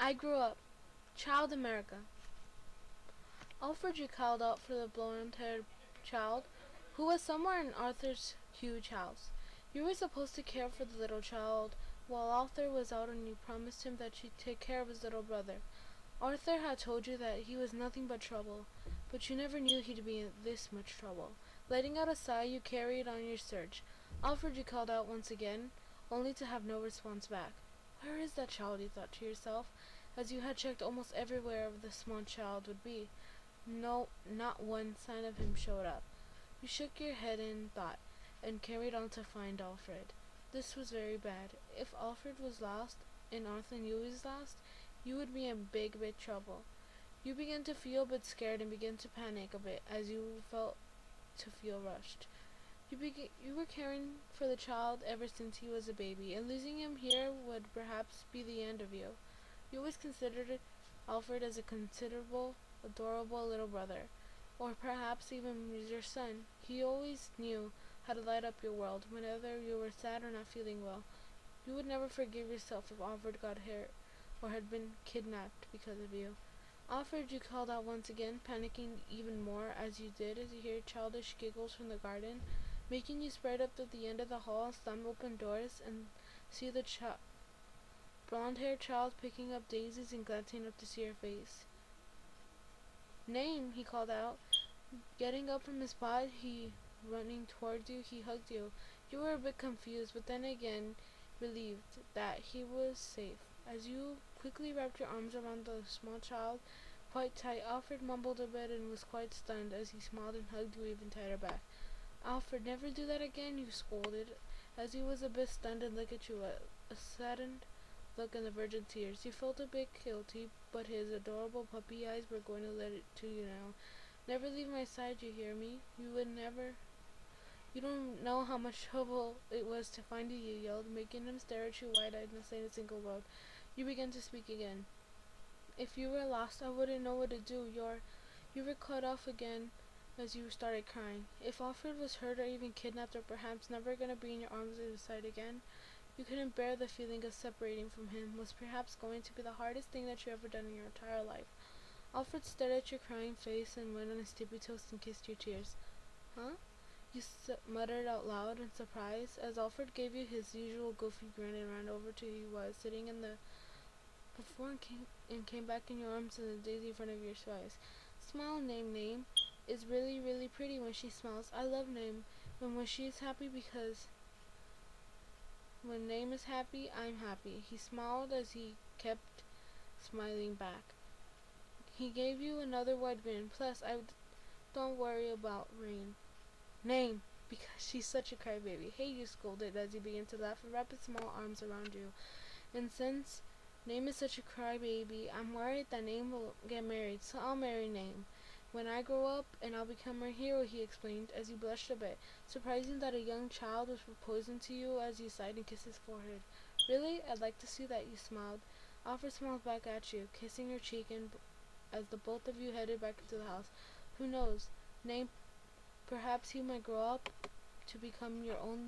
I grew up. Child America. Alfred called out for the blonde-haired child, who was somewhere in Arthur's huge house. You were supposed to care for the little child while Arthur was out, and you promised him that you'd take care of his little brother. Arthur had told you that he was nothing but trouble, but you never knew he'd be in this much trouble. Letting out a sigh, you carried on your search. Alfred, you called out once again, only to have no response back. Where is that child, you thought to yourself, as you had checked almost everywhere the small child would be. No, not one sign of him showed up. You shook your head in thought, and carried on to find Alfred. This was very bad. If Alfred was lost, and Arthur knew he was lost, you would be in big trouble. You began to feel a bit scared and began to panic a bit as you felt to feel rushed. You were caring for the child ever since he was a baby, and losing him here would perhaps be the end of you. You always considered Alfred as a considerable, adorable little brother, or perhaps even your son. He always knew how to light up your world whenever you were sad or not feeling well. You would never forgive yourself if Alfred got hurt or had been kidnapped because of you. Alfred, you called out once again, panicking even more as you hear childish giggles from the garden, making you spread up at the end of the hall, slam open doors, and see the blonde-haired child picking up daisies and glancing up to see your face. Name, he called out. Getting up from his spot, running towards you, he hugged you. You were a bit confused, but then again relieved that he was safe. As you quickly wrapped your arms around the small child quite tight, Alfred mumbled a bit and was quite stunned as he smiled and hugged you even tighter back. Alfred, never do that again, you scolded, as he was a bit stunned and looked at you, a saddened look on the verge of tears. You felt a bit guilty, but his adorable puppy eyes were going to let it to you now. Never leave my side, you hear me? You don't know how much trouble it was to find you, you yelled, making him stare at you wide-eyed and say a single word. You began to speak again. If you were lost, I wouldn't know what to do. You were cut off again as you started crying. If Alfred was hurt or even kidnapped or perhaps never going to be in your arms at his side again, you couldn't bear the feeling of separating from him was perhaps going to be the hardest thing that you ever done in your entire life. Alfred stared at your crying face and went on his tippy toes and kissed your tears. Huh? You muttered out loud in surprise as Alfred gave you his usual goofy grin and ran over to who he was, sitting in the before and came back in your arms in the daisy in front of your eyes. Smile, Name is really, really pretty when she smiles. I love Name, and when she is happy because when Name is happy, I'm happy. He smiled as he kept smiling back. He gave you another wide grin. Plus, don't worry about Rain. Name, because she's such a crybaby. Hey, you scolded as he began to laugh and wrap his small arms around you. And since Name is such a crybaby, I'm worried that Name will get married, so I'll marry Name when I grow up, and I'll become her hero, he explained as he blushed a bit, surprising that a young child was proposing to you as he sighed and kissed his forehead. Really? I'd like to see that, you smiled. Alfred smiled back at you, kissing your cheek, and as the both of you headed back into the house. Who knows? Name, perhaps you might grow up to become your only